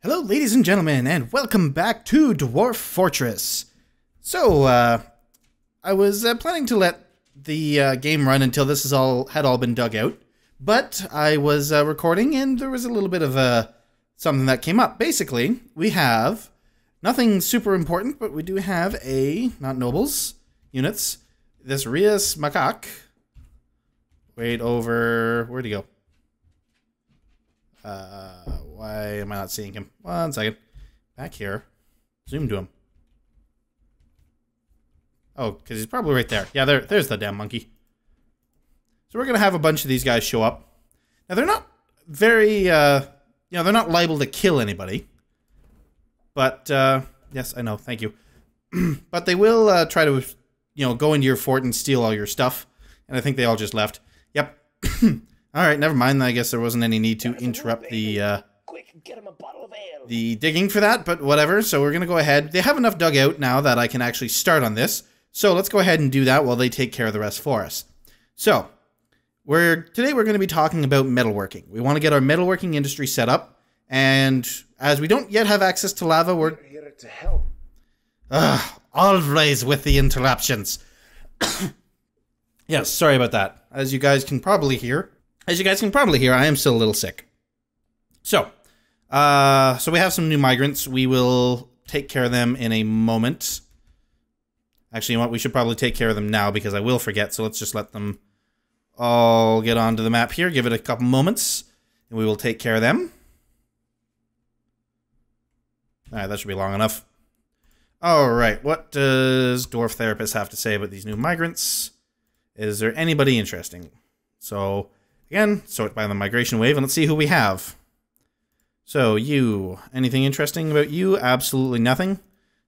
Hello, ladies and gentlemen, and welcome back to Dwarf Fortress. So, I was planning to let the game run until this had all been dug out, but I was recording and there was a little bit of something that came up. Basically, we have nothing super important, but we do have not nobles, units, this Rias Macaque. Wait, where'd he go? Why am I not seeing him? 1 second. Back here. Zoom to him. Oh, because he's probably right there. Yeah, there's the damn monkey. So we're going to have a bunch of these guys show up. Now, they're not very, they're not liable to kill anybody. But, yes, I know, thank you. But they will try to, go into your fort and steal all your stuff. And I think they all just left. Yep. Alright, never mind. I guess there wasn't any need to interrupt the digging for that, but whatever. So we're going to go ahead. They have enough dug out now that I can actually start on this. So let's go ahead and do that while they take care of the rest for us. So, today we're going to be talking about metalworking. We want to get our metalworking industry set up, and as we don't yet have access to lava, we're here to help. Always with the interruptions. Yes, sorry about that. As you guys can probably hear, I am still a little sick. So we have some new migrants. We will take care of them in a moment. Actually, you know what? We should probably take care of them now because I will forget. So let's just let them all get onto the map here. Give it a couple moments, and we will take care of them. All right, that should be long enough. All right, what does Dwarf Therapist have to say about these new migrants? Is there anybody interesting? So, again, sort by the migration wave, and let's see who we have. So, you. Anything interesting about you? Absolutely nothing.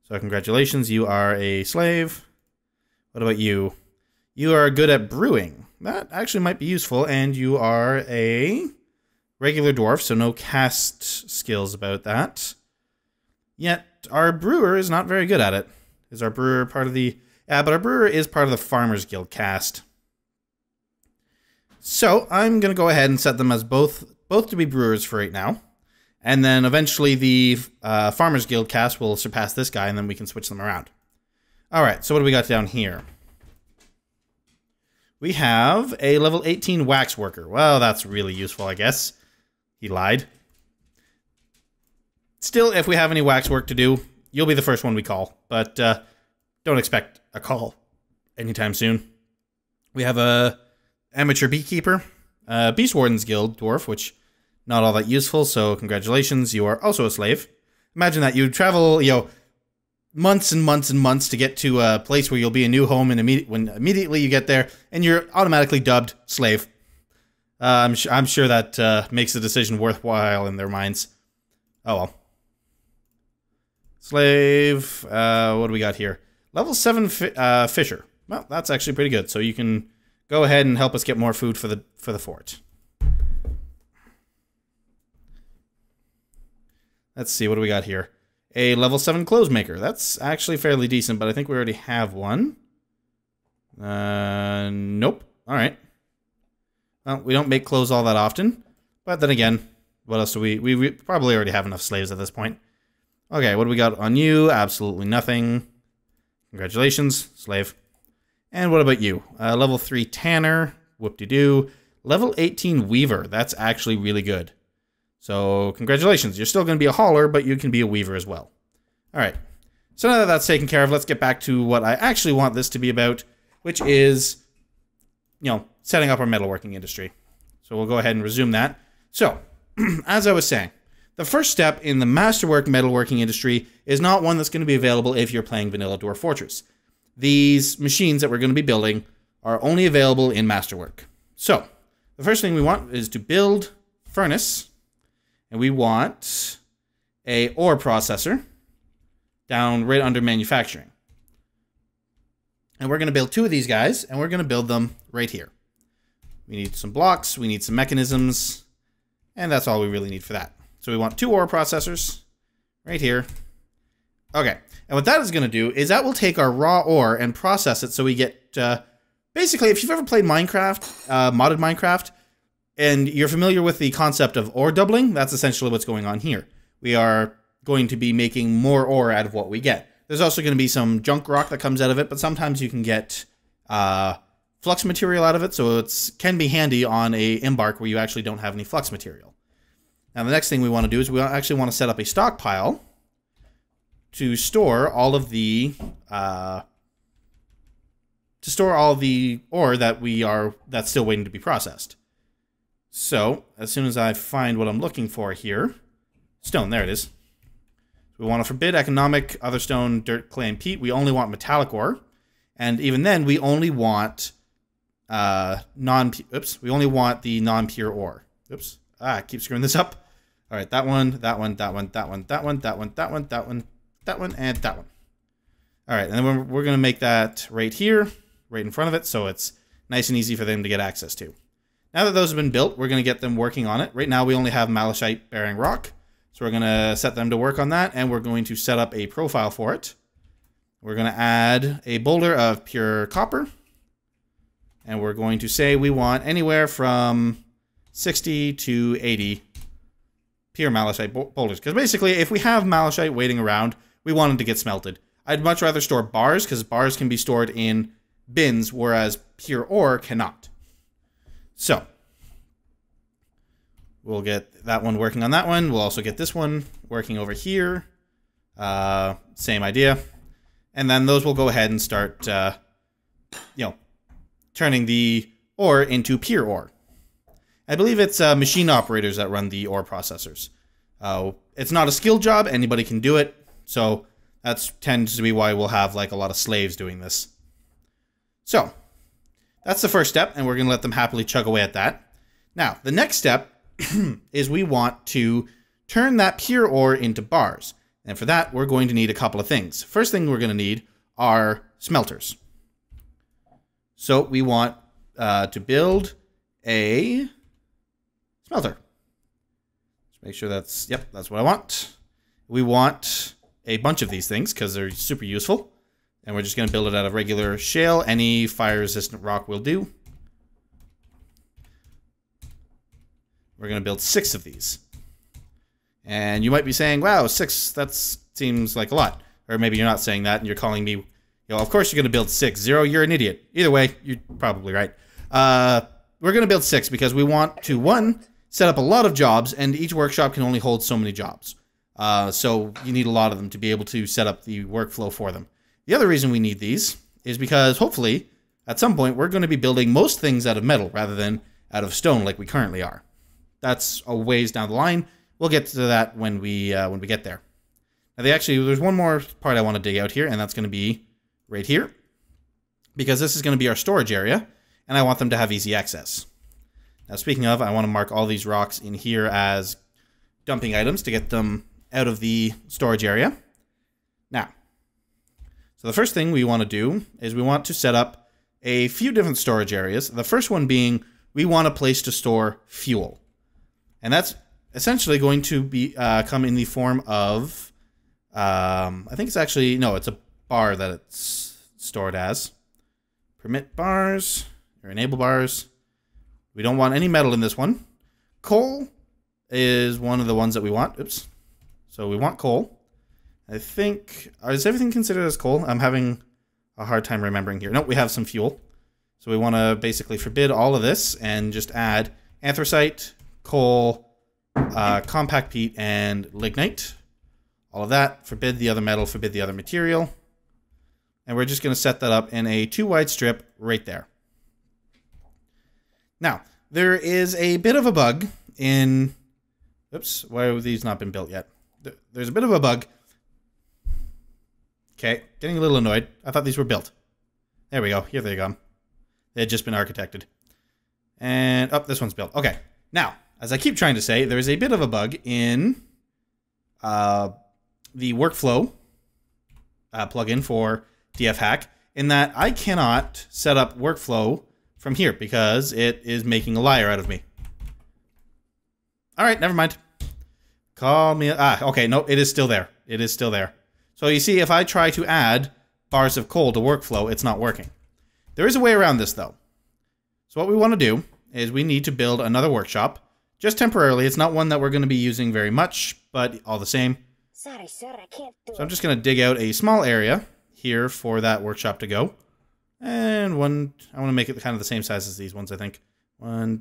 So, congratulations, you are a slave. What about you? You are good at brewing. That actually might be useful, and you are a regular dwarf, so no caste skills about that. Yet, our brewer is not very good at it. Is our brewer part of the... Yeah, but our brewer is part of the Farmers Guild caste. So, I'm going to go ahead and set them as both to be brewers for right now. And then eventually the Farmers Guild caste will surpass this guy, and then we can switch them around. Alright, so what do we got down here? We have a level 18 wax worker. Well, that's really useful, I guess. He lied. Still, if we have any wax work to do, you'll be the first one we call. But don't expect a call anytime soon. We have a amateur beekeeper, Beast Warden's Guild dwarf, which not all that useful, so congratulations, you are also a slave. Imagine that, you travel, months and months and months to get to a place where you'll be a new home, and immediately you get there, and you're automatically dubbed slave. I'm sure that makes the decision worthwhile in their minds. Oh well. Slave, what do we got here? Level 7 Fisher. Well, that's actually pretty good, so you can go ahead and help us get more food for the fort. Let's see, what do we got here? A level 7 clothes maker. That's actually fairly decent, but I think we already have one. Nope. Alright. Well, we don't make clothes all that often. But then again, what else do we probably already have enough slaves at this point. Okay, what do we got on you? Absolutely nothing. Congratulations, slave. And what about you? Level 3 tanner. Whoop-de-doo. Level 18 weaver. That's actually really good. So, congratulations. You're still going to be a hauler, but you can be a weaver as well. Alright. So now that that's taken care of, let's get back to what I actually want this to be about, which is, setting up our metalworking industry. So we'll go ahead and resume that. So, as I was saying, the first step in the Masterwork metalworking industry is not one that's going to be available if you're playing vanilla Dwarf Fortress. These machines that we're going to be building are only available in Masterwork. So, the first thing we want is to build furnace. And we want a ore processor down right under manufacturing. And we're going to build 2 of these guys, and we're going to build them right here. We need some blocks, we need some mechanisms, and that's all we really need for that. So we want 2 ore processors right here. Okay, and what that is going to do is that will take our raw ore and process it so we get, basically, if you've ever played Minecraft, modded Minecraft, and you're familiar with the concept of ore doubling, that's essentially what's going on here. we are going to be making more ore out of what we get. There's also going to be some junk rock that comes out of it, but sometimes you can get flux material out of it, so it can be handy on a embark where you actually don't have any flux material. Now the next thing we want to do is we actually want to set up a stockpile to store all of the ore that's still waiting to be processed. So as soon as I find what I'm looking for here, stone, there it is. We want to forbid economic, other stone, dirt, clay, and peat. We only want metallic ore, and even then we only want we only want the non-pure ore. Oops. I keep screwing this up. All right, that one, that one, that one, that one, that one, that one, that one, that one, that one, and that one. All right, and then we're going to make that right here, right in front of it, so it's nice and easy for them to get access to. Now that those have been built, we're going to get them working on it. Right now, we only have malachite-bearing rock, so we're going to set them to work on that, and we're going to set up a profile for it. We're going to add a boulder of pure copper, and we're going to say we want anywhere from 60 to 80 pure malachite boulders. Because basically, if we have malachite waiting around, we want them to get smelted. I'd much rather store bars, because bars can be stored in bins, whereas pure ore cannot. So, we'll get that one working on that one. We'll also get this one working over here. Same idea. And then those will go ahead and start, turning the ore into pure ore. I believe it's machine operators that run the ore processors. It's not a skill job. Anybody can do it. So that tends to be why we'll have like a lot of slaves doing this. So that's the first step, and we're going to let them happily chug away at that. Now, the next step is we want to turn that pure ore into bars. And for that, we're going to need a couple of things. First thing we're going to need are smelters. So we want to build a smelter. Just make sure that's, yep, that's what I want. We want a bunch of these things because they're super useful. And we're just going to build it out of regular shale. Any fire-resistant rock will do. We're going to build 6 of these. And you might be saying, wow, 6, that seems like a lot. Or maybe you're not saying that and you're calling me, of course you're going to build 6. Zero, you're an idiot. Either way, you're probably right. We're going to build 6 because we want to, 1, set up a lot of jobs, and each workshop can only hold so many jobs. So you need a lot of them to be able to set up the workflow for them. The other reason we need these is because hopefully at some point we're going to be building most things out of metal rather than out of stone like we currently are. That's a ways down the line. We'll get to that when we get there. Now, there's one more part I want to dig out here, and that's going to be right here, because this is going to be our storage area, and I want them to have easy access. Now, speaking of, I want to mark all these rocks in here as dumping items to get them out of the storage area. Now, so the first thing we want to do is we want to set up a few different storage areas. The first one being we want a place to store fuel, and that's essentially going to be come in the form of, I think it's actually, no, it's a bar that it's stored as. Permit bars, or enable bars. We don't want any metal in this one. Coal is one of the ones that we want. Oops. So we want coal. I think, is everything considered as coal? I'm having a hard time remembering here. Nope, we have some fuel. So we want to basically forbid all of this and just add anthracite, coal, compact peat, and lignite. All of that. Forbid the other metal, forbid the other material. And we're just going to set that up in a 2-wide strip right there. Now, there is a bit of a bug in... Oops, why have these not been built yet? There's a bit of a bug. Okay, getting a little annoyed. I thought these were built. There we go. Here they go. They had just been architected. And, oh, this one's built. Okay, now, as I keep trying to say, there is a bit of a bug in the workflow plugin for DFHack, in that I cannot set up workflow from here because it is making a liar out of me. All right, never mind. Call me. Okay, no, it is still there. It is still there. So you see, if I try to add bars of coal to workflow, it's not working. There is a way around this, though. So what we want to do is we need to build another workshop Just temporarily. It's not one that we're going to be using very much, but all the same. Sorry, sir, I can't do it. So I'm just going to dig out a small area here for that workshop to go. And I want to make it kind of the same size as these ones, I think. So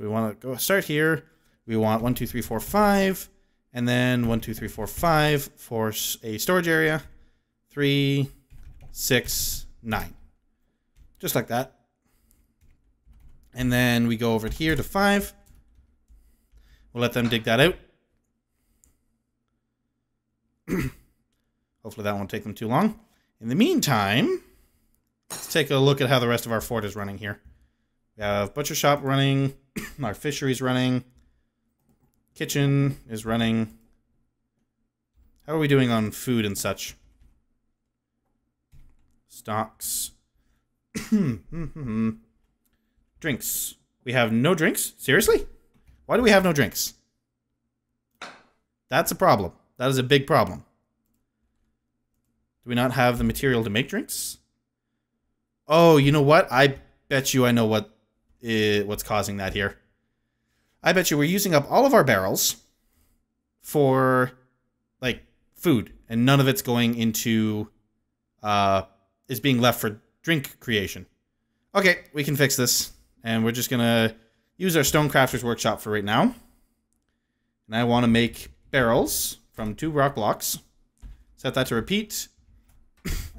we want to go start here. We want 1, 2, 3, 4, 5. And then 1, 2, 3, 4, 5 for a storage area. 3, 6, 9. Just like that. And then we go over here to 5. We'll let them dig that out. Hopefully that won't take them too long. In the meantime, let's take a look at how the rest of our fort is running here. We have butcher shop running. Our fishery's running. Kitchen is running. How are we doing on food and such? Stocks. Drinks. We have no drinks? Seriously? Why do we have no drinks? That's a problem. That is a big problem. Do we not have the material to make drinks? Oh, you know what? I bet you I know what's causing that here. I bet you we're using up all of our barrels for, like, food. And none of it's going into, is being left for drink creation. Okay, we can fix this. And we're just going to use our Stonecrafter's Workshop for right now. And I want to make barrels from 2 rock blocks. Set that to repeat.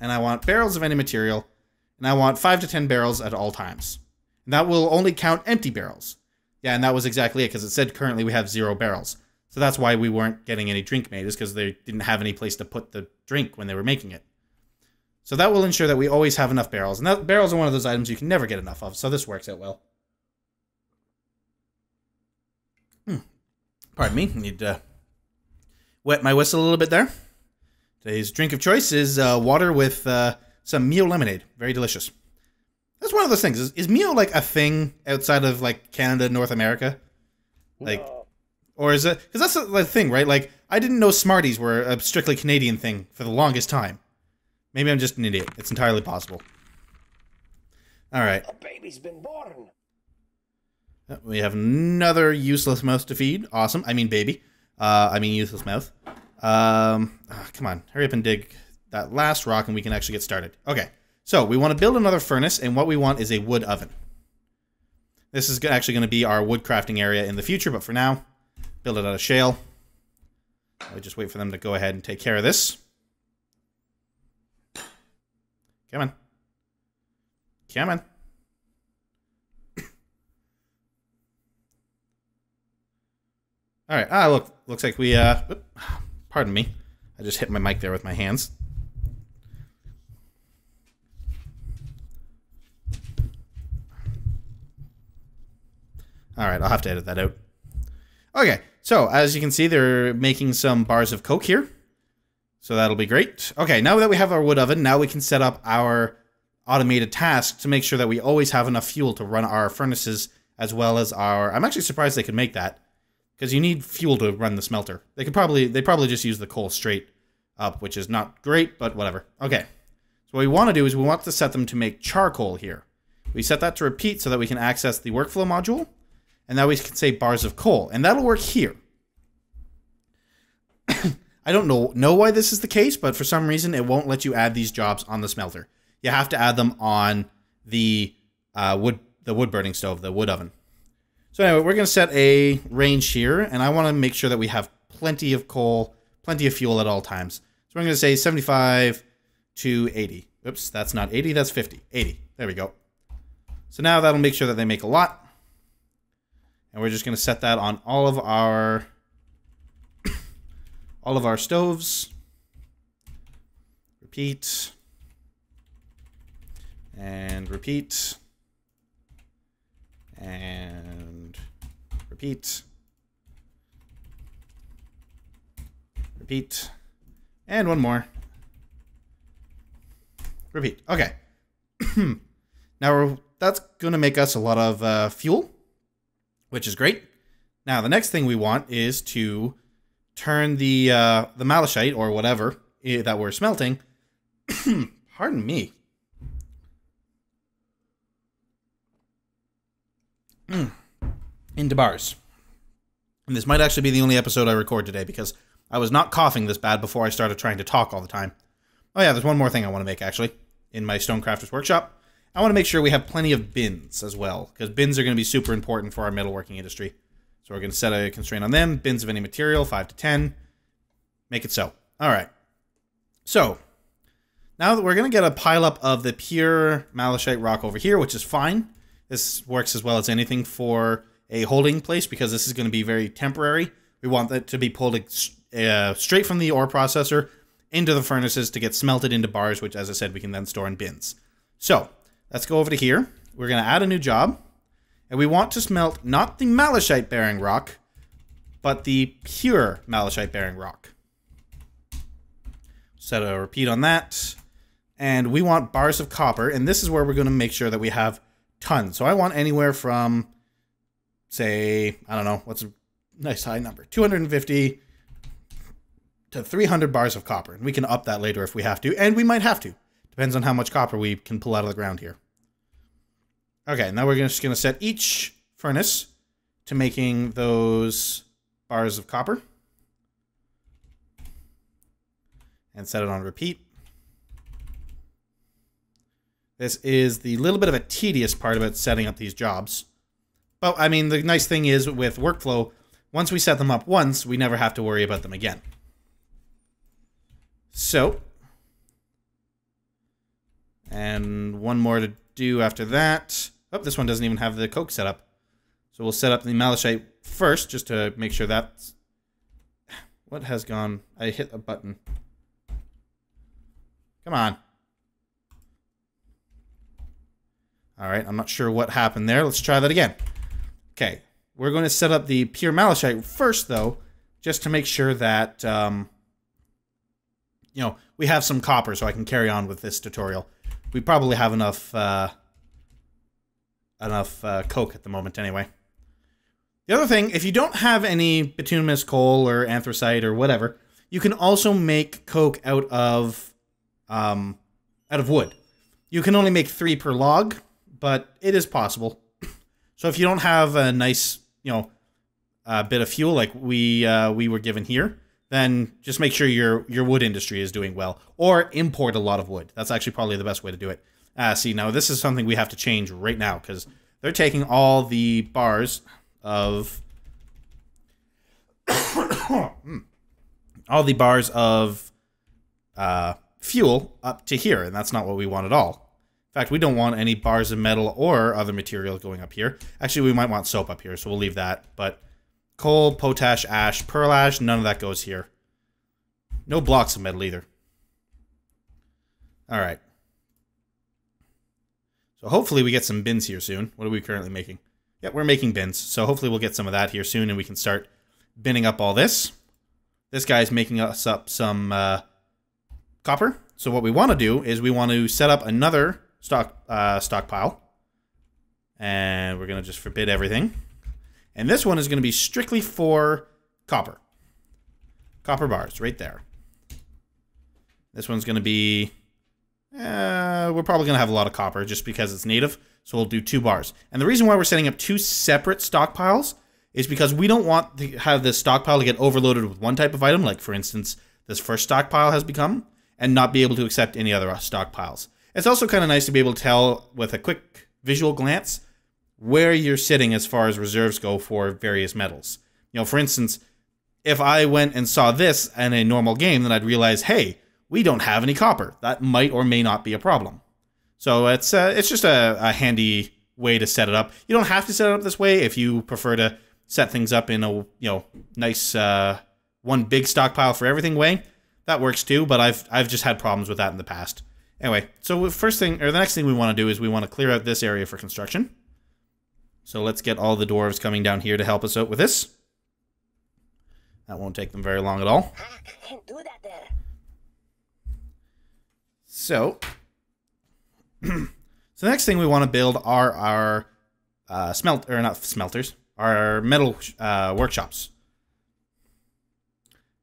And I want barrels of any material. And I want 5 to 10 barrels at all times. And that will only count empty barrels. Yeah, and that was exactly it, because it said currently we have 0 barrels. So that's why we weren't getting any drink made, is because they didn't have any place to put the drink when they were making it. So that will ensure that we always have enough barrels. And barrels are one of those items you can never get enough of, so this works out well. Pardon me, I need to wet my whistle a little bit there. Today's drink of choice is water with some Mio lemonade. Very delicious. That's one of those things. Is Mio like a thing outside of like Canada, North America? Like, no. Or is it? Because that's the thing, right? Like, I didn't know Smarties were a strictly Canadian thing for the longest time. Maybe I'm just an idiot. It's entirely possible. All right. A baby's been born. We have another useless mouse to feed. Awesome. I mean baby. I mean useless mouth. Come on. Hurry up and dig that last rock and we can actually get started. Okay. So we want to build another furnace, and what we want is a wood oven. This is actually going to be our wood crafting area in the future, but for now, build it out of shale. I'll just wait for them to go ahead and take care of this. Come on. Come on. All right. Look. Looks like we, pardon me. I just hit my mic there with my hands. All right, I'll have to edit that out. Okay, so as you can see, they're making some bars of coke here. So that'll be great. Okay, now that we have our wood oven, now we can set up our automated task to make sure that we always have enough fuel to run our furnaces as well as our... I'm actually surprised they could make that, because you need fuel to run the smelter. They probably just use the coal straight up, which is not great, but whatever. Okay, so what we want to do is we want to set them to make charcoal here. We set that to repeat so that we can access the workflow module. And now we can say bars of coal. And that'll work here. I don't know why this is the case, but for some reason it won't let you add these jobs on the smelter. You have to add them on the wood burning stove, the wood oven. So anyway, we're going to set a range here, and I want to make sure that we have plenty of coal, plenty of fuel at all times. So we're going to say 75 to 80. Oops, that's not 80, that's 50. 80. There we go. So now that'll make sure that they make a lot. And we're just going to set that on all of our stoves. Repeat. And repeat. And repeat. Repeat. And one more. Repeat. Okay. Now that's going to make us a lot of fuel, which is great. Now, the next thing we want is to turn the malachite, or whatever that we're smelting. Pardon me. into bars. And this might actually be the only episode I record today because I was not coughing this bad before I started trying to talk all the time. Oh yeah, there's one more thing I want to make actually in my Stonecrafter's Workshop. I want to make sure we have plenty of bins as well, because bins are going to be super important for our metalworking industry. So we're going to set a constraint on them. Bins of any material, 5 to 10. Make it so. All right. So now that we're going to get a pileup of the pure malachite rock over here, which is fine. This works as well as anything for a holding place because this is going to be very temporary. We want that to be pulled straight from the ore processor into the furnaces to get smelted into bars, which, as I said, we can then store in bins. So let's go over to here. We're going to add a new job. And we want to smelt not the malachite-bearing rock, but the pure malachite-bearing rock. Set a repeat on that. And we want bars of copper. And this is where we're going to make sure that we have tons. So I want anywhere from, say, I don't know, what's a nice high number? 250 to 300 bars of copper. And we can up that later if we have to. And we might have to. Depends on how much copper we can pull out of the ground here. Okay, now we're just going to set each furnace to making those bars of copper. And set it on repeat. This is the little bit of a tedious part about setting up these jobs. But, I mean, the nice thing is with workflow, once we set them up once, we never have to worry about them again. So, and one more to do after that. Oh, this one doesn't even have the coke set up. So we'll set up the malachite first, just to make sure that's... What has gone? I hit a button. Come on. Alright, I'm not sure what happened there. Let's try that again. Okay, we're going to set up the pure malachite first, though, just to make sure that, you know, we have some copper so I can carry on with this tutorial. We probably have enough coke at the moment anyway. The other thing, if you don't have any bituminous coal or anthracite or whatever, you can also make coke out of wood. You can only make 3 per log, but it is possible. So if you don't have a nice, you know, bit of fuel like we were given here, then just make sure your wood industry is doing well. Or import a lot of wood. That's actually probably the best way to do it. See, now this is something we have to change right now, because they're taking all the bars of... all the bars of fuel up to here, and that's not what we want at all. In fact, we don't want any bars of metal or other material going up here. Actually, we might want soap up here, so we'll leave that. But coal, potash, ash, pearl ash, none of that goes here. No blocks of metal either. All right. So hopefully we get some bins here soon. What are we currently making? Yeah, we're making bins. So hopefully we'll get some of that here soon and we can start binning up all this. This guy's making us up some copper. So what we want to do is we want to set up another stockpile. And we're going to just forbid everything. And this one is going to be strictly for copper. Copper bars right there. This one's going to be... we're probably going to have a lot of copper just because it's native. So we'll do 2 bars. And the reason why we're setting up 2 separate stockpiles is because we don't want to have this stockpile to get overloaded with one type of item. Like, for instance, this first stockpile has become. And not be able to accept any other stockpiles. It's also kind of nice to be able to tell with a quick visual glance where you're sitting as far as reserves go for various metals. You know, for instance, if I went and saw this in a normal game, then I'd realize, hey, we don't have any copper. That might or may not be a problem. So it's just a handy way to set it up. You don't have to set it up this way if you prefer to set things up in a nice one big stockpile for everything way. That works too, but I've just had problems with that in the past. Anyway, so the next thing we want to do is we want to clear out this area for construction. So let's get all the dwarves coming down here to help us out with this. That won't take them very long at all. I can't do that there. So, the next thing we want to build are our our metal workshops.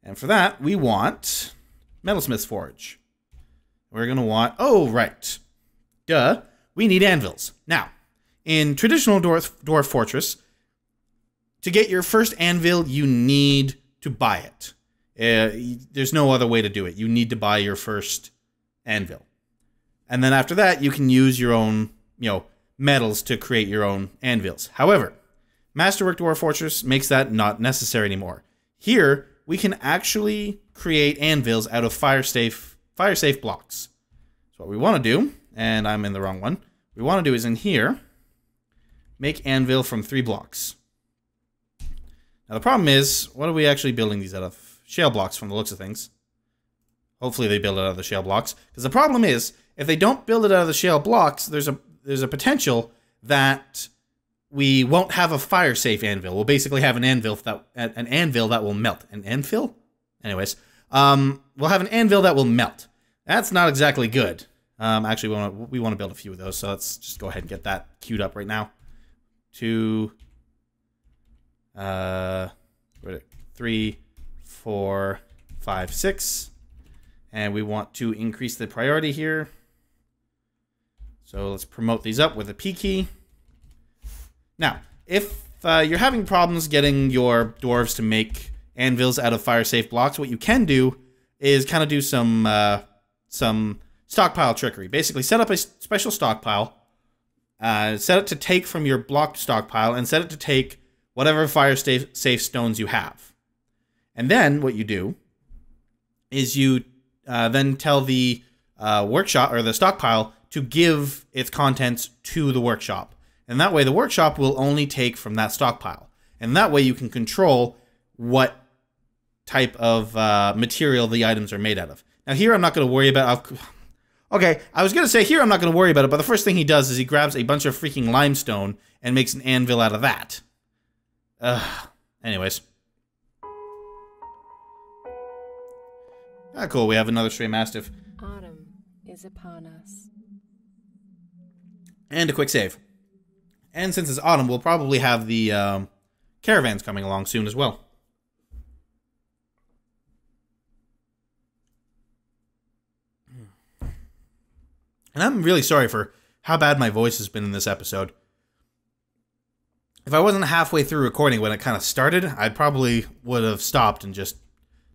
And for that, we want Metalsmith's Forge. We're going to want... Oh, right. Duh. We need anvils. Now, in traditional Dwarf Fortress, to get your first anvil, you need to buy it. There's no other way to do it. You need to buy your first anvil. And then after that, you can use your own, metals to create your own anvils. However, Masterwork Dwarf Fortress makes that not necessary anymore. Here, we can actually create anvils out of fire safe blocks. So what we want to do, and I'm in the wrong one, we want to do is in here, make anvil from 3 blocks. Now the problem is, what are we actually building these out of? Shale blocks from the looks of things. Hopefully they build it out of the shale blocks. Because the problem is, if they don't build it out of the shale blocks, there's a potential that we won't have a fire safe anvil. We'll basically have an anvil that will melt. An anvil? Anyways, we'll have an anvil that will melt. That's not exactly good. Actually, we want to build a few of those, so let's just go ahead and get that queued up right now. 2, 3, 4, 5, 6. And we want to increase the priority here. So let's promote these up with a P key. Now, if you're having problems getting your dwarves to make anvils out of fire-safe blocks, what you can do is kind of do some stockpile trickery. Basically, set up a special stockpile, set it to take from your block stockpile, and set it to take whatever fire-safe stones you have. And then what you do is you then tell the workshop or the stockpile to give its contents to the workshop. And that way the workshop will only take from that stockpile. And that way you can control what type of material the items are made out of. Now here I'm not going to worry about... Okay, I was going to say here I'm not going to worry about it, but the first thing he does is he grabs a bunch of freaking limestone and makes an anvil out of that. Anyways. Ah, cool, we have another stray mastiff. Autumn is upon us. And a quick save. And since it's autumn, we'll probably have the caravans coming along soon as well. And I'm really sorry for how bad my voice has been in this episode. If I wasn't halfway through recording when it kind of started, I probably would have stopped and just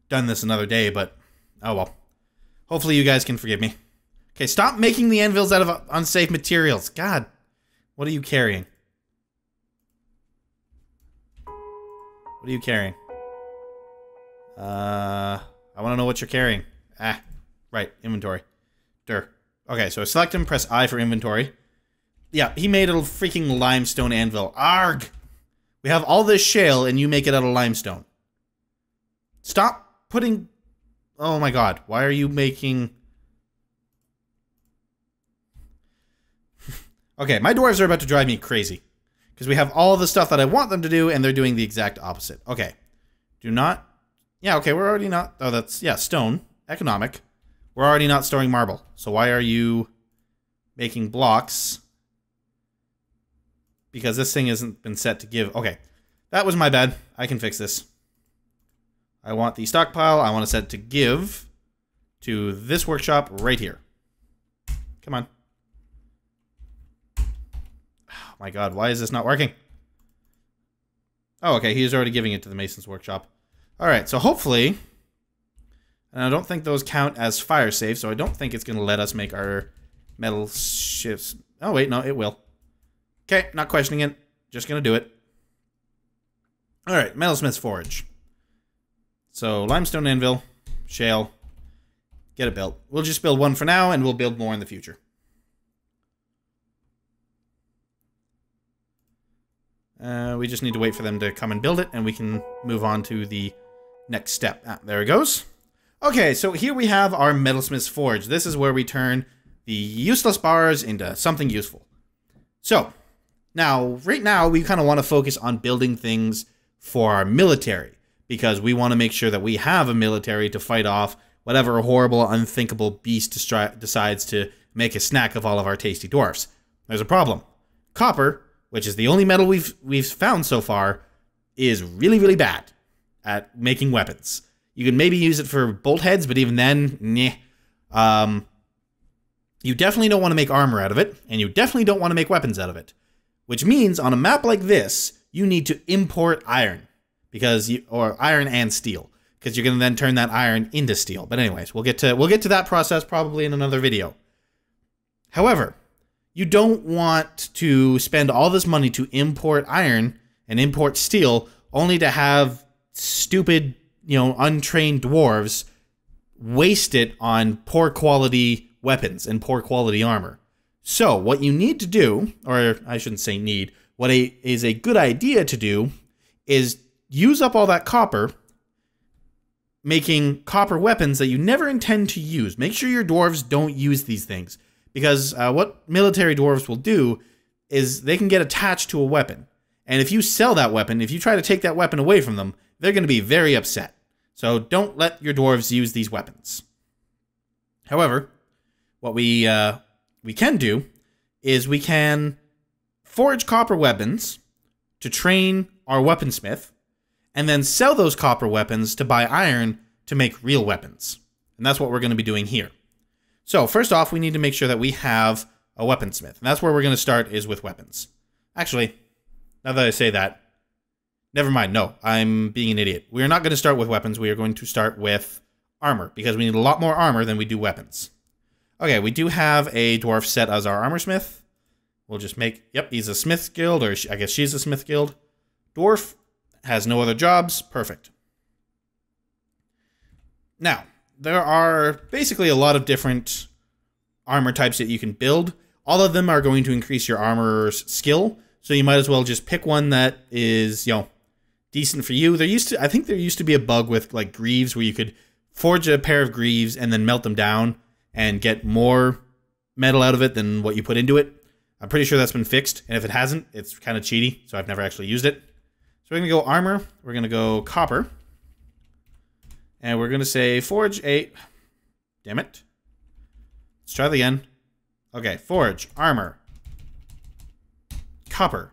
done this another day, but oh well. Hopefully you guys can forgive me. Okay, stop making the anvils out of unsafe materials. God, what are you carrying? What are you carrying? I want to know what you're carrying. Ah, right, inventory. Okay, so select him, press I for inventory. Yeah, he made a freaking limestone anvil. Arg! We have all this shale and you make it out of limestone. Stop putting... Oh my god, why are you making... Okay, my dwarves are about to drive me crazy. Because we have all the stuff that I want them to do, and they're doing the exact opposite. Okay. Do not... Yeah, okay, we're already not... Oh, that's... Yeah, stone. Economic. We're already not storing marble. So why are you making blocks? Because this thing hasn't been set to give... Okay. That was my bad. I can fix this. I want the stockpile. I want to set it to give to this workshop right here. Come on. Oh my god, why is this not working? Oh, okay, he's already giving it to the mason's workshop. Alright, so hopefully... And I don't think those count as fire safe, so I don't think it's going to let us make our metal shifts. Oh, wait, no, it will. Okay, not questioning it. Just going to do it. Alright, metalsmith's forge. So, limestone anvil, shale, get it built. We'll just build one for now, and we'll build more in the future. We just need to wait for them to come and build it, and we can move on to the next step. Ah, there it goes. Okay, so here we have our metalsmith's forge. This is where we turn the useless bars into something useful. So, right now, we kind of want to focus on building things for our military, because we want to make sure that we have a military to fight off whatever horrible, unthinkable beast decides to make a snack of all of our tasty dwarfs. There's a problem. Copper, which is the only metal we've found so far, is really, really bad at making weapons. You can maybe use it for bolt heads, but even then, nah. You definitely don't want to make armor out of it, and you definitely don't want to make weapons out of it. Which means, on a map like this, you need to import iron or iron and steel, because you're going to then turn that iron into steel. But anyways, we'll get to that process probably in another video. However, you don't want to spend all this money to import iron and import steel only to have stupid, untrained dwarves waste it on poor quality weapons and poor quality armor. So what you need to do, or I shouldn't say need, what is a good idea to do is use up all that copper making copper weapons that you never intend to use. Make sure your dwarves don't use these things, because what military dwarves will do is they can get attached to a weapon. And if you sell that weapon, if you try to take that weapon away from them, they're going to be very upset. So don't let your dwarves use these weapons. However, what we can do is we can forge copper weapons to train our weaponsmith, and then sell those copper weapons to buy iron to make real weapons. And that's what we're going to be doing here. So first off, we need to make sure that we have a weaponsmith. And that's where we're going to start, is with weapons. Actually, now that I say that, never mind. No, I'm being an idiot. We are not going to start with weapons. We are going to start with armor, because we need a lot more armor than we do weapons. Okay, we do have a dwarf set as our armor smith. We'll just make, yep, he's a smith guild, or I guess she's a smith guild. Dwarf has no other jobs. Perfect. Now, there are basically a lot of different armor types that you can build. All of them are going to increase your armorer's skill, so you might as well just pick one that is, decent for you. I think there used to be a bug with like greaves where you could forge a pair of greaves and then melt them down and get more metal out of it than what you put into it. I'm pretty sure that's been fixed, and if it hasn't, it's kind of cheaty, so I've never actually used it. So we're going to go armor, we're going to go copper, and we're going to say forge a... Damn it. Let's try that again. Okay, forge, armor, copper.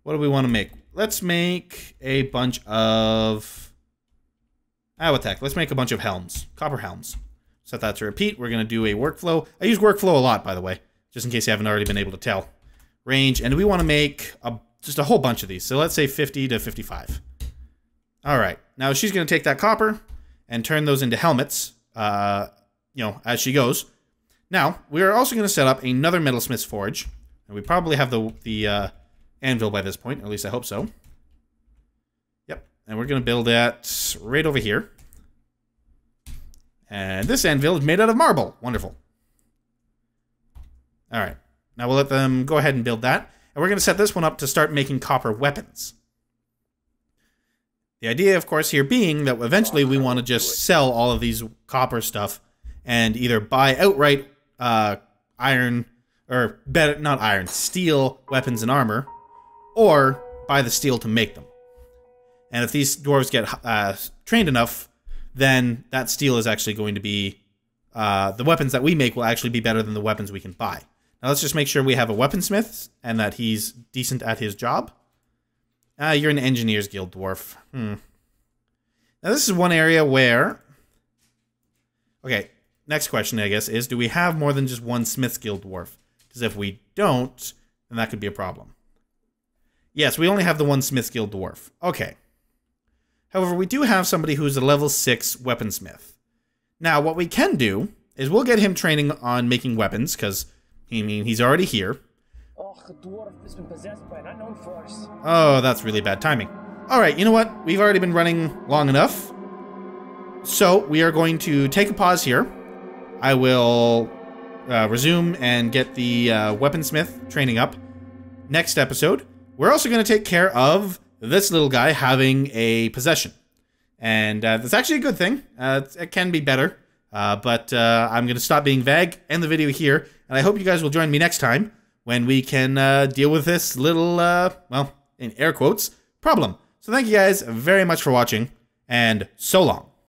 What do we want to make? Let's make a bunch of... what the heck, let's make a bunch of helms, copper helms. Set that to repeat. We're going to do a workflow. I use workflow a lot, by the way, just in case you haven't already been able to tell. Range, and we want to make just a whole bunch of these. So let's say 50 to 55. All right. Now she's going to take that copper and turn those into helmets, as she goes. Now, we are also going to set up another metalsmith's forge. And we probably have the anvil by this point, or at least I hope so. Yep. And we're going to build that right over here. And this anvil is made out of marble. Wonderful. All right. Now we'll let them go ahead and build that. And we're going to set this one up to start making copper weapons. The idea, of course, here being that eventually we want to just sell all of these copper stuff and either buy outright iron, or better, not iron, steel weapons and armor, or buy the steel to make them. And if these dwarves get trained enough, then that steel is actually going to be, the weapons that we make will actually be better than the weapons we can buy. Now let's just make sure we have a weaponsmith and that he's decent at his job. You're an engineer's guild dwarf. Now this is one area where... Okay, next question, I guess, is do we have more than just one smith's guild dwarf? Because if we don't, then that could be a problem. Yes, we only have the one smith's guild dwarf. Okay. However, we do have somebody who's a level 6 weaponsmith. Now, what we can do is we'll get him training on making weapons, because, he's already here. Oh, the dwarf has been possessed by an unknown force. Oh, that's really bad timing. Alright, you know what? We've already been running long enough. So, we are going to take a pause here. I will resume and get the weaponsmith training up next episode. We're also going to take care of this little guy having a possession. And that's actually a good thing. It can be better. But I'm going to stop being vague, end the video here, and I hope you guys will join me next time when we can deal with this little, well, in air quotes, problem. So thank you guys very much for watching, and so long.